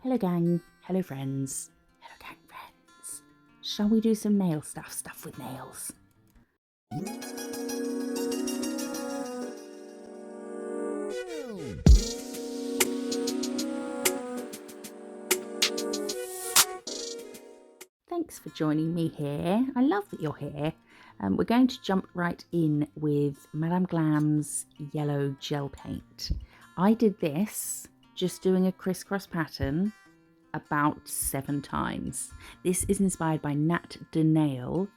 Hello gang, hello friends, hello gang friends. Shall we do some nail stuff with nails? Thanks for joining me here. I love that you're here. We're going to jump right in with Madame Glam's yellow gel paint. I did this just doing a crisscross pattern about 7 times. This is inspired by Nat De Nail.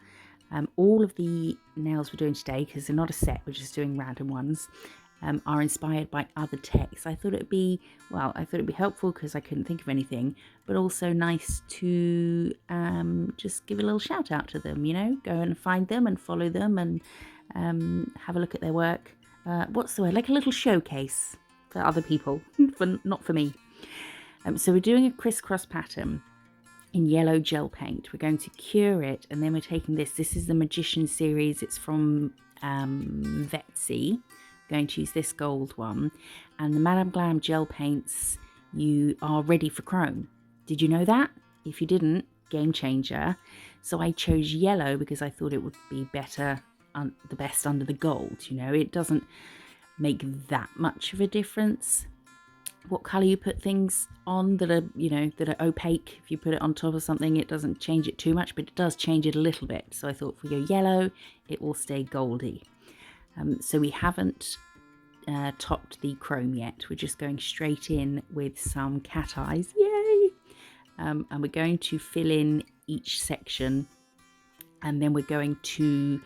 All of the nails we're doing today, because they're not a set, we're just doing random ones, are inspired by other texts. I thought it'd be helpful because I couldn't think of anything, but also nice to just give a little shout out to them, you know, go and find them and follow them and have a look at their work. What's the word? Like a little showcase for other people, not for me. So we're doing a crisscross pattern in yellow gel paint. We're going to cure it, and then we're taking this. This is the Magician series. It's from Vetsy. Going to use this gold one, and the Madame Glam gel paints, you are ready for chrome. Did you know that? If you didn't, game changer. So I chose yellow because I thought it would be better, the best under the gold. You know, it doesn't make that much of a difference what color you put things on that are, you know, that are opaque. If you put it on top of something, it doesn't change it too much, but it does change it a little bit. So I thought if we go yellow, it will stay goldy. So we haven't topped the chrome yet. We're just going straight in with some Cateyes. Yay! And we're going to fill in each section, and then we're going to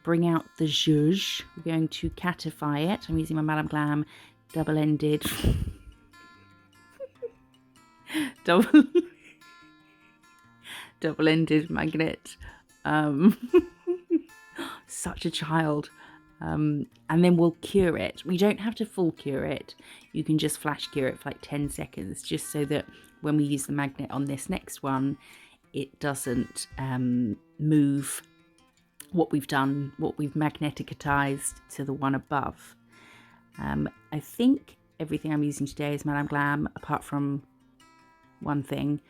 bring out the zhuzh. We're going to catify it. I'm using my Madame Glam double-ended double-ended magnet. Such a child. And then we'll cure it. We don't have to full cure it. You can just flash cure it for like 10 seconds, just so that when we use the magnet on this next one, it doesn't move what we've done, what we've magneticized to the one above. I think everything I'm using today is Madame Glam, apart from one thing,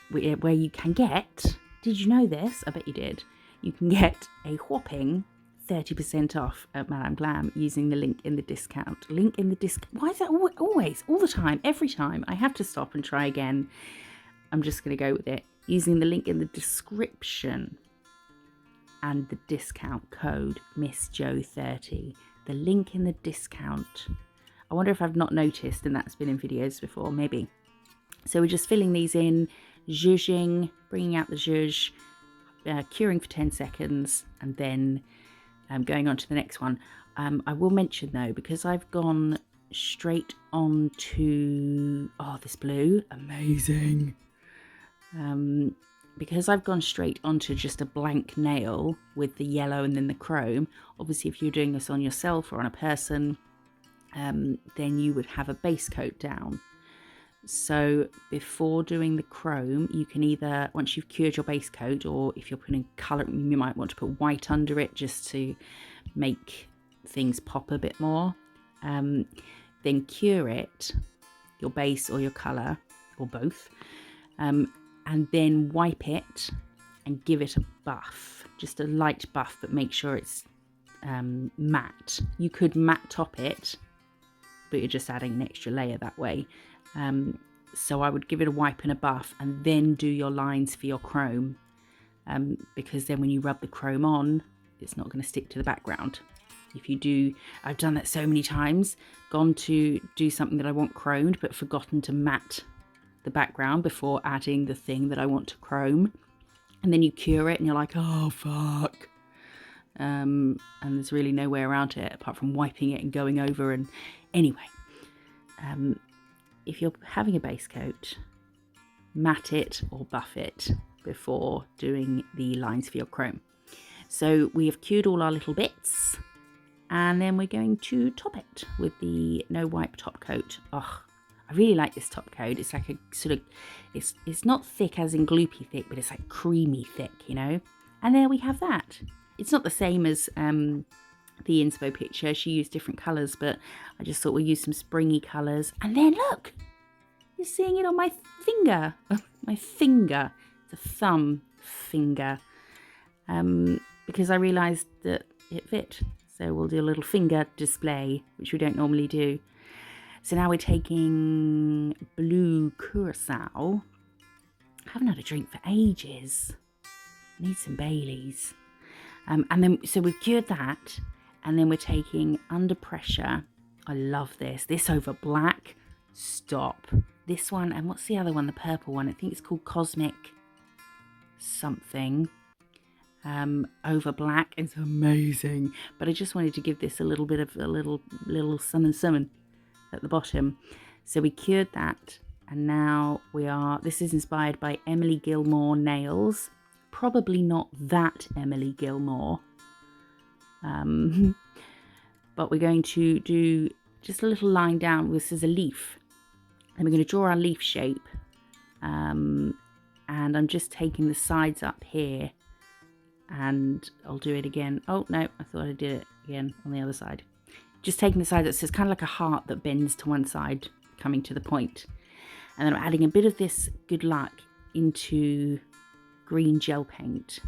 where you can get, did you know this? I bet you did. You can get a whopping 30% off at Madame Glam using the link in the discount. Why is that always, all the time, every time? I have to stop and try again. I'm just going to go with it. Using the link in the description and the discount code MISSJO30. The link in the discount. I wonder if I've not noticed and that's been in videos before, maybe. So we're just filling these in, zhuzhing, bringing out the zhuzh, curing for 10 seconds, and then going on to the next one. I will mention though, because I've gone straight on to, this blue, amazing. Because I've gone straight onto just a blank nail with the yellow and then the chrome, obviously if you're doing this on yourself or on a person, then you would have a base coat down. So before doing the chrome, you can either, once you've cured your base coat, or if you're putting colour, you might want to put white under it just to make things pop a bit more. Then cure it, your base or your colour, or both. And then wipe it and give it a buff, just a light buff, but make sure it's matte. You could matte top it, but you're just adding an extra layer that way. So I would give it a wipe and a buff, and then do your lines for your chrome, because then when you rub the chrome on, it's not going to stick to the background. If you do, I've done that so many times, gone to do something that I want chromed, but forgotten to matte the background before adding the thing that I want to chrome, and then you cure it and you're like, oh fuck, and there's really no way around it apart from wiping it and going over. And anyway, if you're having a base coat, matte it or buff it before doing the lines for your chrome. So we have cured all our little bits, and then we're going to top it with the no wipe top coat. I really like this top coat. It's like a sort of, it's not thick as in gloopy thick, but it's like creamy thick, you know. And there we have that. It's not the same as the inspo picture. She used different colours, but I just thought we'll use some springy colours. And then look, You're seeing it on my finger. My finger. It's a thumb finger. Because I realised that it fit. So we'll do a little finger display, which we don't normally do. So now we're taking blue curacao. I haven't had a drink for ages. I need some Baileys. And then, so we've cured that. And then we're taking Under Pressure. I love this. This over black. Stop. This one, and what's the other one? The purple one. I think it's called Cosmic something. Over black. It's amazing. But I just wanted to give this a little bit of a little summon at the bottom. So we cured that. And now we are, this is inspired by Emily Gilmour nails. Probably not that Emily Gilmour. But we're going to do just a little line down. This is a leaf. And we're going to draw our leaf shape. And I'm just taking the sides up here. And I'll do it again. Oh, no, I thought I did it again on the other side. Just taking the side that says kind of like a heart that bends to one side, coming to the point. And then I'm adding a bit of this Good Luck into green gel paint.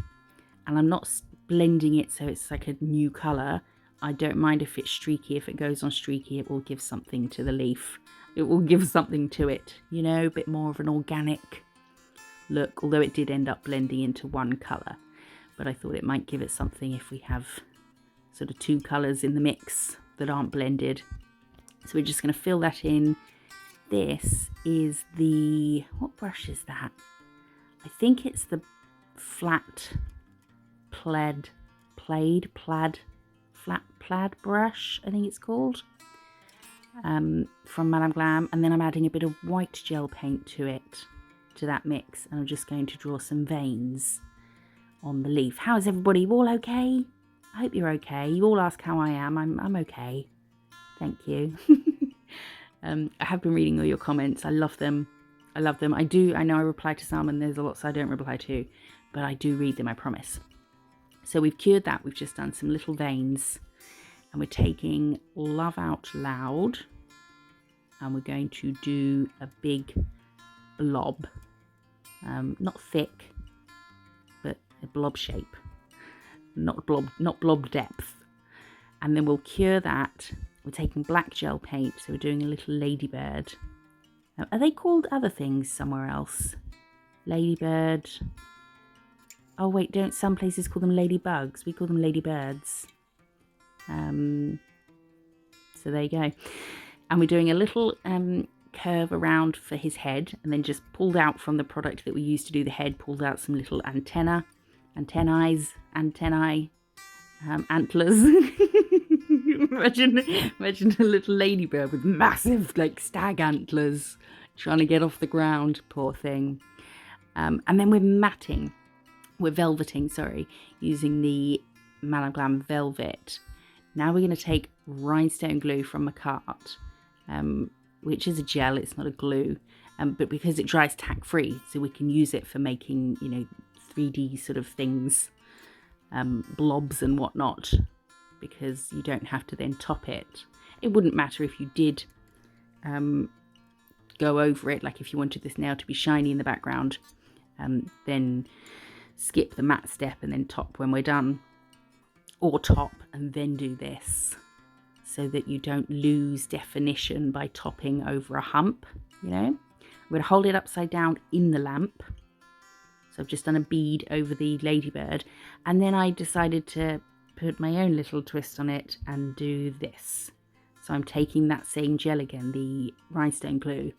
And I'm not blending it so it's like a new colour. I don't mind if it's streaky. If it goes on streaky, it will give something to the leaf. It will give something to it, you know, a bit more of an organic look. Although it did end up blending into one colour. But I thought it might give it something if we have sort of two colours in the mix that aren't blended. So we're just going to fill that in. This is the, what brush is that? I think it's the flat plaid brush, I think it's called, from Madame Glam. And then I'm adding a bit of white gel paint to it, to that mix. And I'm just going to draw some veins on the leaf. How is everybody? You all okay? I hope you're okay. You all ask how I am. I'm okay. Thank you. I have been reading all your comments. I love them. I love them. I know I reply to some and there's lots I don't reply to, but I do read them, I promise. So we've cured that. We've just done some little veins and we're taking Love Out Loud and we're going to do a big blob. Not thick, but a blob shape. Not blob depth. And then we'll cure that. We're taking black gel paint, so we're doing a little ladybird. Are they called other things somewhere else? Ladybird. Oh wait, don't some places call them ladybugs? We call them ladybirds. So there you go. And we're doing a little curve around for his head, and then just pulled out from the product that we used to do the head, pulled out some little antennae, antlers. Imagine a little ladybird with massive like stag antlers trying to get off the ground, poor thing. And then we're velveting, using the Madame Glam Velvet. Now we're going to take rhinestone glue from the cart, which is a gel, it's not a glue, but because it dries tack free, so we can use it for making, 3D sort of things, blobs and whatnot, because you don't have to then top it. It wouldn't matter if you did go over it, like if you wanted this nail to be shiny in the background, then skip the matte step and then top when we're done, or top and then do this, so that you don't lose definition by topping over a hump, I'm going to hold it upside down in the lamp. So I've just done a bead over the ladybird, and then I decided to put my own little twist on it and do this. So I'm taking that same gel again, the rhinestone glue,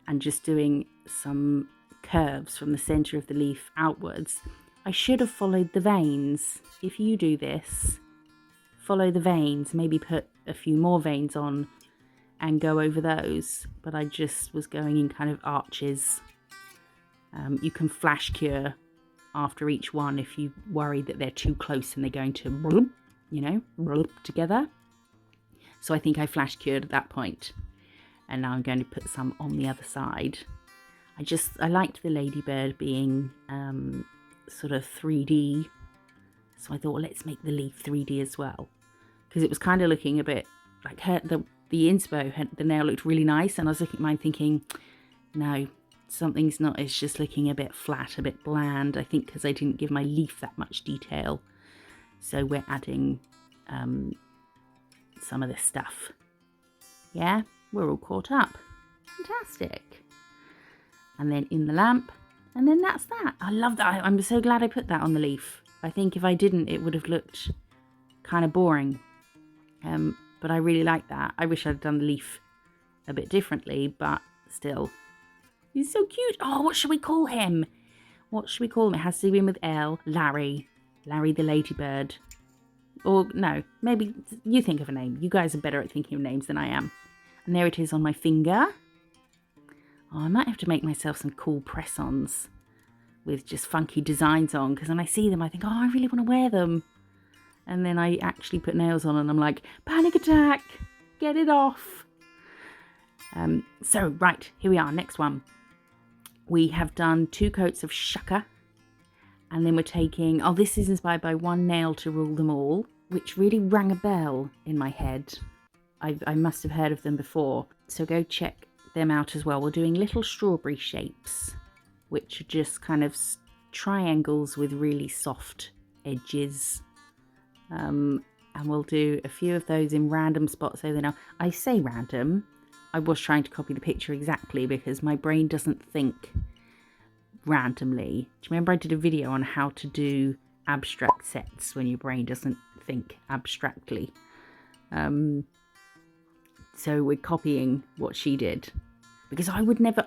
and just doing some curves from the center of the leaf outwards. I should have followed the veins. If you do this, follow the veins, maybe put a few more veins on and go over those, but I just was going in kind of arches. You can flash cure after each one if you worry that they're too close and they're going to bloop together. So I think I flash cured at that point, and now I'm going to put some on the other side. I liked the ladybird being sort of 3D, so I thought, well, let's make the leaf 3D as well, because it was kind of looking a bit like the inspo. The nail looked really nice, and I was looking at mine thinking, no, something's not, it's just looking a bit flat, a bit bland. I think because I didn't give my leaf that much detail. So we're adding some of this stuff. Yeah, we're all caught up. Fantastic. And then in the lamp, and then that's that. I love that. I'm so glad I put that on the leaf. I think if I didn't, it would have looked kind of boring. But I really like that. I wish I'd done the leaf a bit differently, but still. He's so cute. Oh, what should we call him? What should we call him? It has to begin with L. Larry. Larry the Ladybird. Or, no, maybe you think of a name. You guys are better at thinking of names than I am. And there it is on my finger. Oh, I might have to make myself some cool press-ons with just funky designs on, because when I see them, I think, oh, I really want to wear them. And then I actually put nails on and I'm like, panic attack, get it off. So, right, here we are, next one. We have done 2 coats of Shucker. And then we're taking, oh, this is inspired by One Nail to Rule Them All, which really rang a bell in my head. I must have heard of them before. So go check them out as well. We're doing little strawberry shapes, which are just kind of triangles with really soft edges. And we'll do a few of those in random spots over now. I say random. I was trying to copy the picture exactly because my brain doesn't think randomly. Do you remember I did a video on how to do abstract sets when your brain doesn't think abstractly? So we're copying what she did, because I would never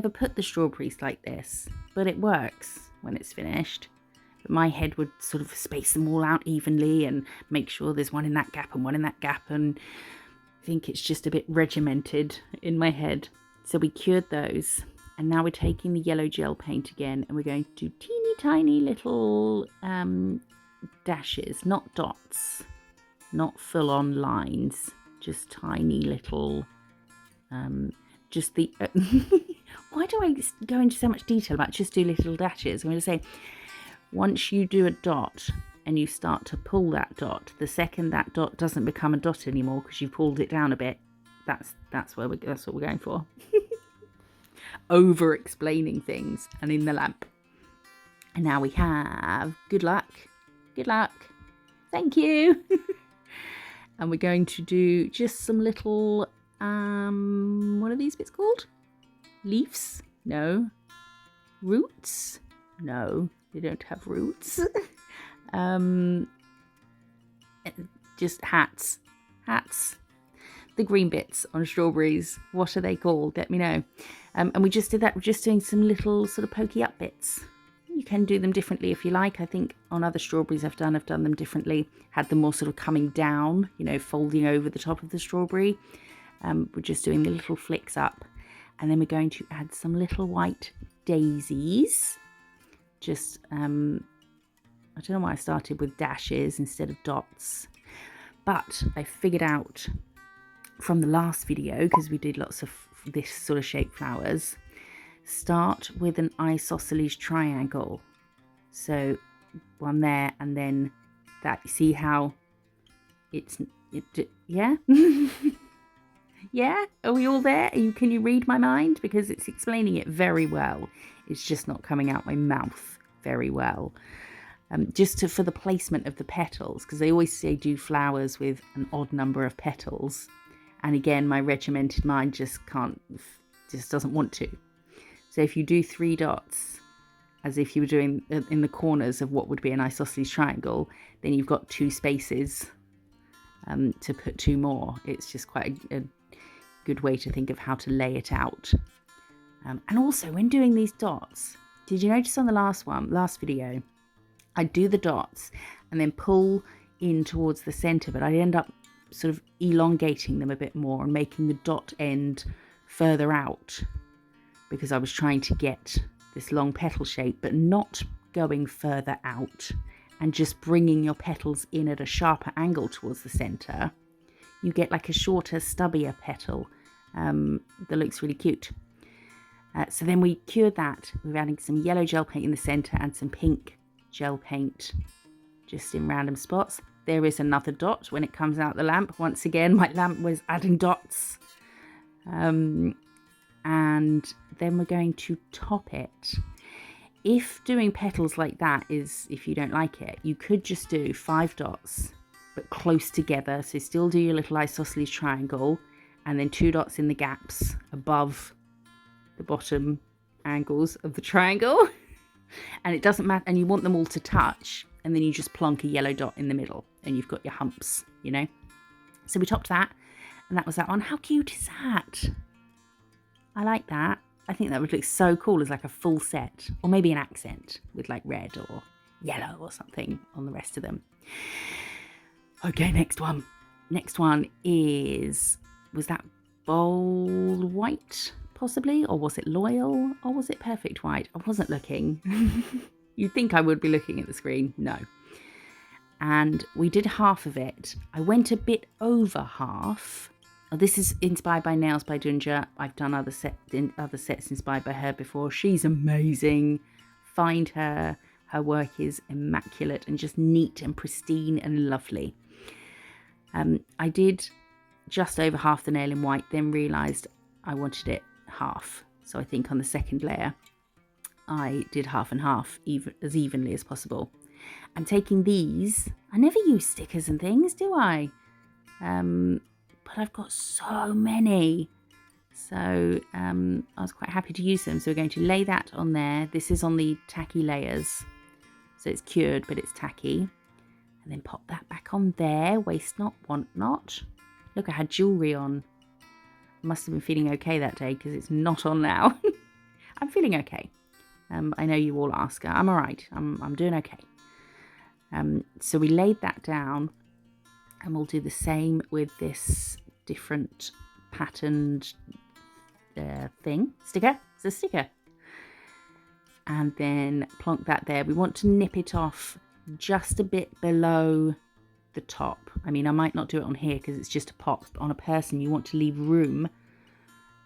put the strawberries like this, but it works when it's finished. But my head would sort of space them all out evenly and make sure there's one in that gap and one in that gap, and I think it's just a bit regimented in my head. So we cured those, and now we're taking the yellow gel paint again, and we're going to do teeny tiny little dashes, not dots, not full-on lines, just tiny little, just the, why do I go into so much detail about just do little dashes? I'm going to say, once you do a dot and you start to pull that dot, the second that dot doesn't become a dot anymore because you've pulled it down a bit, that's what we're going for. Over explaining things. And in the lamp. And now we have good luck, thank you. And we're going to do just some little what are these bits called? Leaves? No. Roots? No, they don't have roots. Just hats. The green bits on strawberries. What are they called? Let me know. And we just did that. We're just doing some little sort of pokey up bits. You can do them differently if you like. I think on other strawberries I've done them differently. Had them more sort of coming down, you know, folding over the top of the strawberry. We're just doing the little flicks up. And then we're going to add some little white daisies. Just, I don't know why I started with dashes instead of dots. But I figured out from the last video, because we did lots of this sort of shaped flowers, start with an isosceles triangle. So one there and then that. You see how yeah? Yeah? Are we all there? Can you read my mind? Because it's explaining it very well. It's just not coming out my mouth very well. Just for the placement of the petals, because they always say do flowers with an odd number of petals. And again, my regimented mind just doesn't want to. So if you do 3 dots, as if you were doing in the corners of what would be an isosceles triangle, then you've got 2 spaces to put 2 more. It's just quite a good way to think of how to lay it out. And also, when doing these dots, did you notice on the last video, I'd do the dots and then pull in towards the center, but I'd end up sort of elongating them a bit more and making the dot end further out, because I was trying to get this long petal shape, but not going further out and just bringing your petals in at a sharper angle towards the center. You get like a shorter, stubbier petal that looks really cute. So then we cured that with adding some yellow gel paint in the center and some pink gel paint just in random spots. There is another dot when it comes out the lamp. Once again, my lamp was adding dots. And and then we're going to top it. If doing petals like that is, if you don't like it, you could just do 5 dots, but close together. So still do your little isosceles triangle, and then 2 dots in the gaps above the bottom angles of the triangle. And it doesn't matter, and you want them all to touch, and then you just plonk a yellow dot in the middle, and you've got your humps, you know. So we topped that, and that was that one. How cute is that? I like that. I think that would look so cool as like a full set, or maybe an accent with like red or yellow or something on the rest of them. Okay, next one. Next one is, was that bold white possibly, or was it loyal, or was it perfect white? I wasn't looking. You'd think I would be looking at the screen. No. And we did half of it. I went a bit over half. Oh, this is inspired by Nails by Dunja. I've done other sets inspired by her before. She's amazing. Find her. Her work is immaculate and just neat and pristine and lovely. I did just over half the nail in white, then realised I wanted it half. So I think on the second layer, I did half and half, as evenly as possible. I'm taking these. I never use stickers and things, do I? But I've got so many. So I was quite happy to use them. So we're going to lay that on there. This is on the tacky layers. So it's cured, but it's tacky. And then pop that back on there. Waste not, want not. Look, I had jewellery on. Must have been feeling okay that day because it's not on now. I'm feeling okay. I know you all ask. I'm all right. I'm doing okay. So we laid that down, and we'll do the same with this different patterned sticker. It's a sticker. And then plonk that there. We want to nip it off just a bit below the top. I mean, I might not do it on here because it's just a pop. But on a person, you want to leave room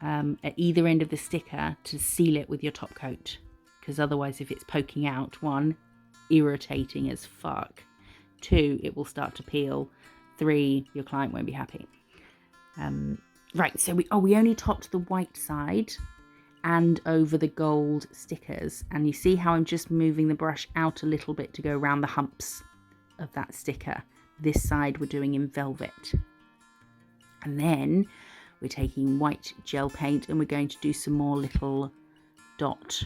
at either end of the sticker to seal it with your top coat. Because otherwise, if it's poking out, 1, irritating as fuck. 2, it will start to peel. 3, your client won't be happy. Right, so we only topped the white side and over the gold stickers, and you see how I'm just moving the brush out a little bit to go around the humps of that sticker. This side we're doing in velvet, and then we're taking white gel paint and we're going to do some more little dot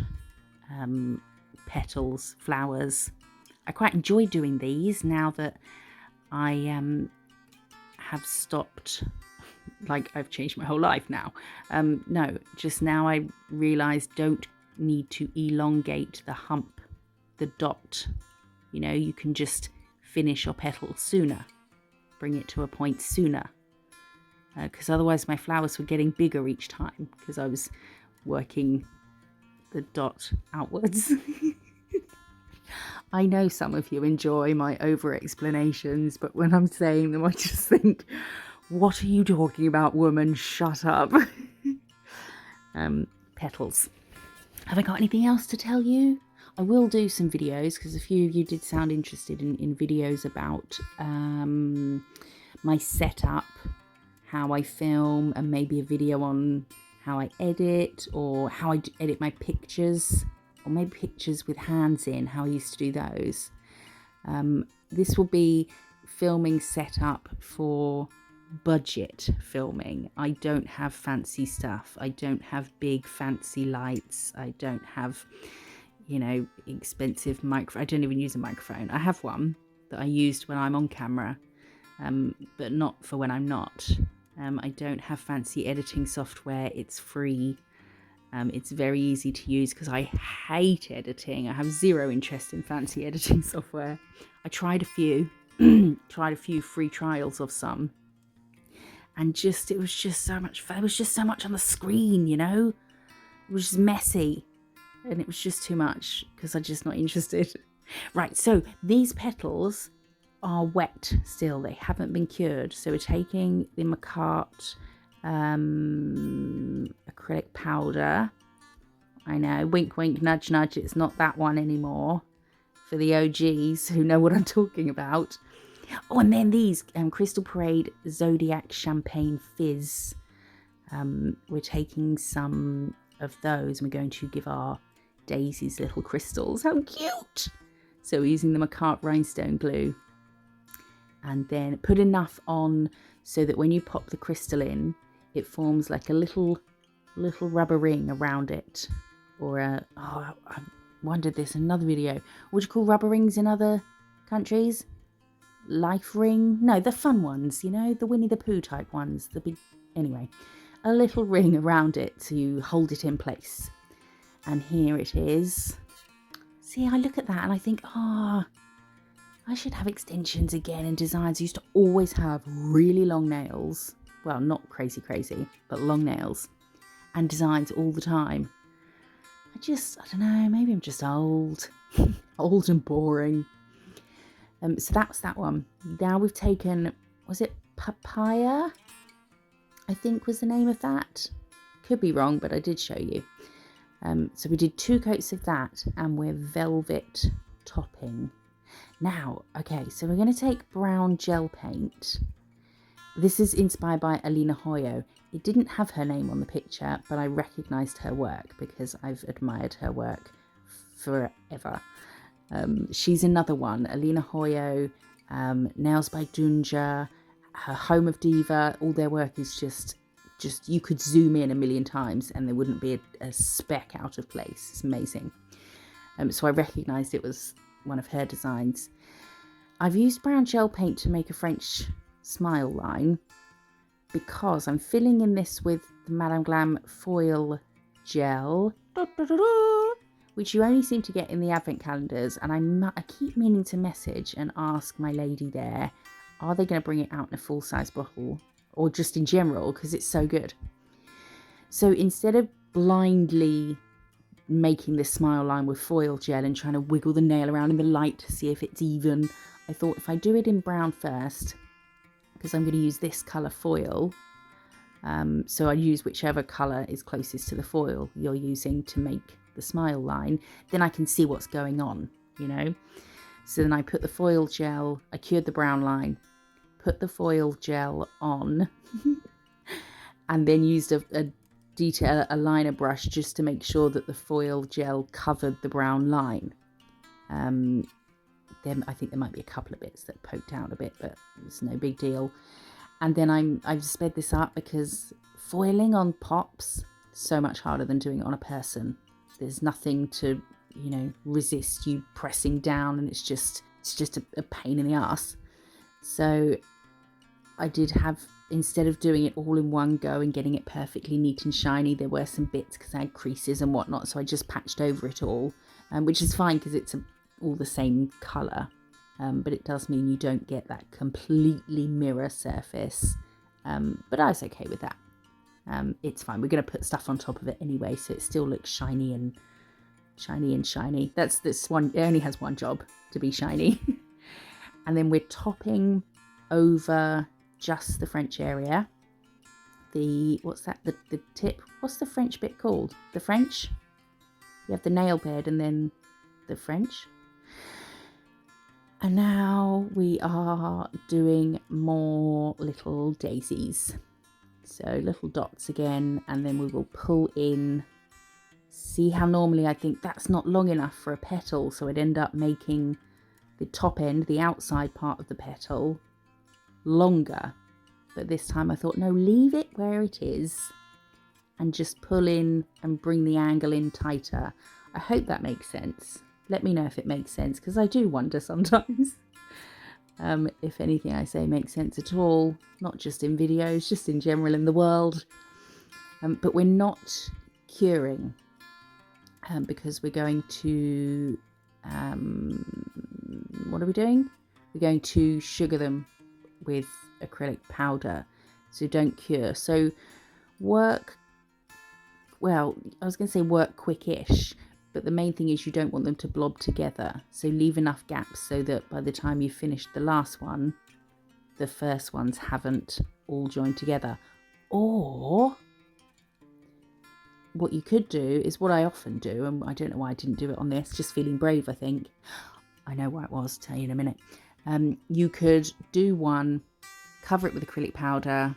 petals, flowers. I quite enjoy doing these now that I have stopped. Like, I've changed my whole life now. No, just now I realise don't need to elongate the hump, the dot. You know, you can just finish your petal sooner. Bring it to a point sooner. Because otherwise my flowers were getting bigger each time because I was working the dot outwards. I know some of you enjoy my over explanations, but when I'm saying them I just think, what are you talking about, woman? Shut up. Petals. Have I got anything else to tell you? I will do some videos because a few of you did sound interested in videos about my setup, how I film, and maybe a video on how I edit or how I edit my pictures, or maybe pictures with hands in, how I used to do those. This will be filming setup for budget filming. I don't have fancy stuff. I don't have big fancy lights. I don't have, you know, expensive microphone. I don't even use a microphone. I have one that I used when I'm on camera, but not for when I'm not. I don't have fancy editing software. It's free. It's very easy to use because I hate editing. I have zero interest in fancy editing software. I tried a few, free trials of some. And it was just so much, there was just so much on the screen, you know? It was just messy. And it was just too much because I'm just not interested. Right, so these petals are wet still. They haven't been cured. So we're taking the Macart acrylic powder. I know, wink, wink, nudge, nudge. It's not that one anymore. For the OGs who know what I'm talking about. Oh, and then these Crystal Parade Zodiac Champagne Fizz We're taking some of those and we're going to give our daisies little crystals. How cute! So we're using the McCart rhinestone glue, and then put enough on so that when you pop the crystal in, it forms like a little rubber ring around it. Or I wondered this in another video. What do you call rubber rings in other countries? Life ring? No, the fun ones, you know, the Winnie the Pooh type ones. The big, anyway, a little ring around it to hold it in place. And here it is. See, I look at that and I think, I should have extensions again and designs. I used to always have really long nails. Well, not crazy, but long nails and designs all the time. I don't know, maybe I'm just old. Old and boring. So that's that one. Now we've taken, was it papaya? I think was the name of that. Could be wrong, but I did show you. So we did 2 coats of that and we're velvet topping. Now, okay, so we're going to take brown gel paint. This is inspired by Alina Hoyo. It didn't have her name on the picture, but I recognised her work because I've admired her work forever. She's another one, Alina Hoyo, Nails by Dunja, her Home of Diva. All their work is just you could zoom in a million times and there wouldn't be a speck out of place. It's amazing. So I recognised it was one of her designs. I've used brown gel paint to make a French smile line because I'm filling in this with the Madame Glam foil gel, which you only seem to get in the advent calendars, and I keep meaning to message and ask my lady there, are they going to bring it out in a full-size bottle or just in general, because it's so good. So instead of blindly making this smile line with foil gel and trying to wiggle the nail around in the light to see if it's even, I thought if I do it in brown first, because I'm going to use this colour foil, so I use whichever colour is closest to the foil you're using to make the smile line, then I can see what's going on, you know. So then I put the foil gel, I cured the brown line, put the foil gel on and then used a liner brush just to make sure that the foil gel covered the brown line. Then I think there might be a couple of bits that poked out a bit, but it's no big deal. And then I've sped this up because foiling on pops so much harder than doing it on a person. There's nothing to, you know, resist you pressing down, and it's just a pain in the ass. So I did have, instead of doing it all in one go and getting it perfectly neat and shiny, there were some bits because I had creases and whatnot, so I just patched over it all, which is fine because it's all the same colour, but it does mean you don't get that completely mirror surface, but I was okay with that. It's fine, we're going to put stuff on top of it anyway, so it still looks shiny. That's this one, it only has one job, to be shiny. And then we're topping over just the French area. What's that, the tip, what's the French bit called? The French? You have the nail bed and then the French. And now we are doing more little daisies. So little dots again, and then we will pull in. See how normally I think that's not long enough for a petal, so I'd end up making the top end, the outside part of the petal, longer. But this time I thought, no, leave it where it is and just pull in and bring the angle in tighter. I hope that makes sense. Let me know if it makes sense, because I do wonder sometimes if anything I say makes sense at all, not just in videos, just in general in the world. But we're not curing because we're going to, what are we doing? We're going to sugar them with acrylic powder, so don't cure. So work, well, I was going to say work quickish, but the main thing is you don't want them to blob together, so leave enough gaps so that by the time you've finished the last one, the first ones haven't all joined together. Or what you could do is what I often do, and I don't know why I didn't do it on this, just feeling brave, I think. I know why it was, tell you in a minute. You could do one, cover it with acrylic powder,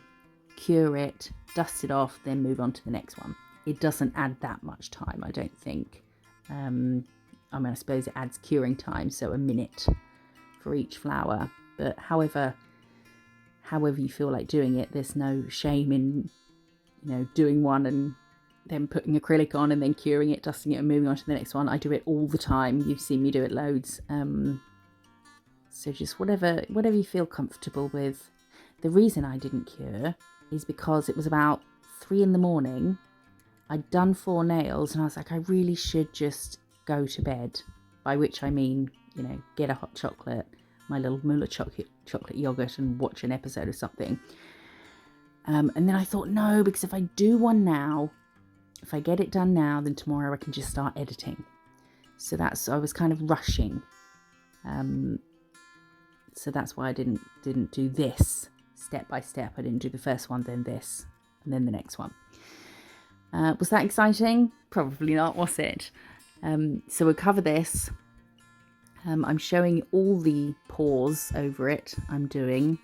cure it, dust it off, then move on to the next one. It doesn't add that much time, I don't think. I mean, I suppose it adds curing time, so a minute for each flower. But however you feel like doing it, there's no shame in, you know, doing one and then putting acrylic on and then curing it, dusting it and moving on to the next one. I do it all the time. You've seen me do it loads. So just whatever you feel comfortable with. The reason I didn't cure is because it was about 3 in the morning. I'd done 4 nails and I was like, I really should just go to bed. By which I mean, you know, get a hot chocolate, my little Muller chocolate yogurt, and watch an episode of something. And then I thought, no, because if I do one now, if I get it done now, then tomorrow I can just start editing. So I was kind of rushing. So that's why I didn't do this step by step. I didn't do the first one, then this, and then the next one. Was that exciting? Probably not, was it? So we'll cover this. I'm showing all the pores over it. I'm doing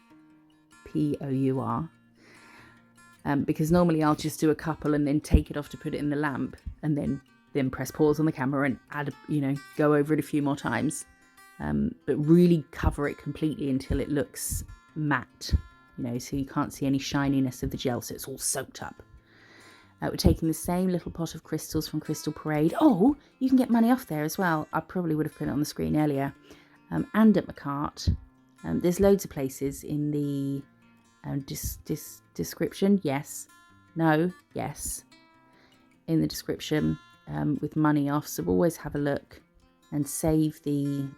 P-O-U-R. Because normally I'll just do a couple and then take it off to put it in the lamp and then press pause on the camera and add, you know, go over it a few more times. But really cover it completely until it looks matte, you know, so you can't see any shininess of the gel, so it's all soaked up. We're taking the same little pot of crystals from Crystal Parade. Oh, you can get money off there as well. I probably would have put it on the screen earlier. And at McCart. There's loads of places in the description. Yes. No. Yes. In the description with money off. So always have a look and save the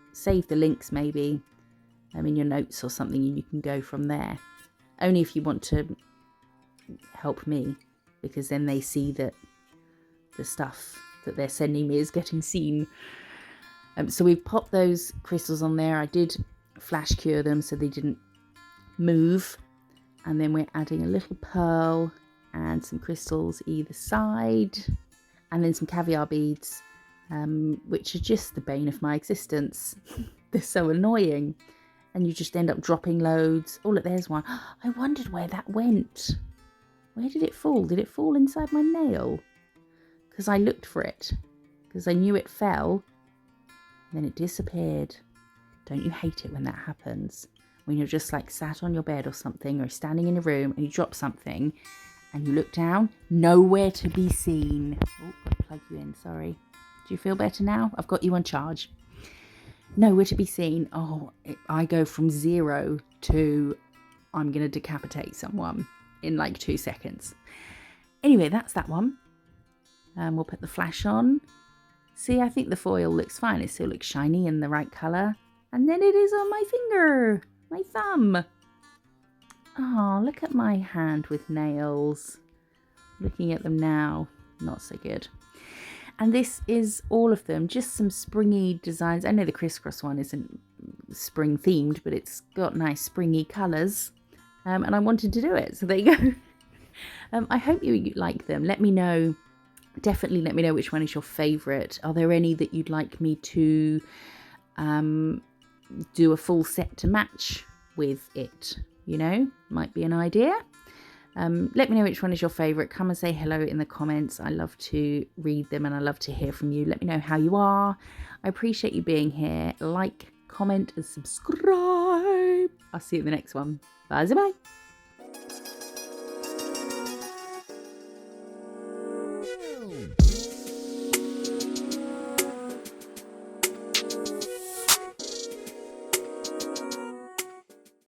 links maybe in your notes or something, and you can go from there. Only if you want to help me, because then they see that the stuff that they're sending me is getting seen. So we've popped those crystals on there. I did flash cure them so they didn't move. And then we're adding a little pearl and some crystals either side. And then some caviar beads, which are just the bane of my existence. They're so annoying. And you just end up dropping loads. Oh, look, there's one. I wondered where that went. Where did it fall? Did it fall inside my nail? Because I looked for it. Because I knew it fell. And then it disappeared. Don't you hate it when that happens? When you're just like sat on your bed or something, or standing in a room and you drop something and you look down, nowhere to be seen. Oh, got to plug you in, sorry. Do you feel better now? I've got you on charge. Nowhere to be seen. Oh, I go from 0 to I'm going to decapitate someone in like 2 seconds. Anyway, that's that one. We'll put the flash on. See, I think the foil looks fine. It still looks shiny and the right colour. And then it is on my finger, my thumb. Oh, look at my hand with nails. Looking at them now, not so good. And this is all of them, just some springy designs. I know the crisscross one isn't spring themed, but it's got nice springy colours. And I wanted to do it, so there you go. I hope you like them. Let me know. Definitely let me know which one is your favourite. Are there any that you'd like me to do a full set to match with it? You know, might be an idea. Let me know which one is your favourite. Come and say hello in the comments. I love to read them and I love to hear from you. Let me know how you are. I appreciate you being here. Like, comment and subscribe. I'll see you in the next one. Bye bye.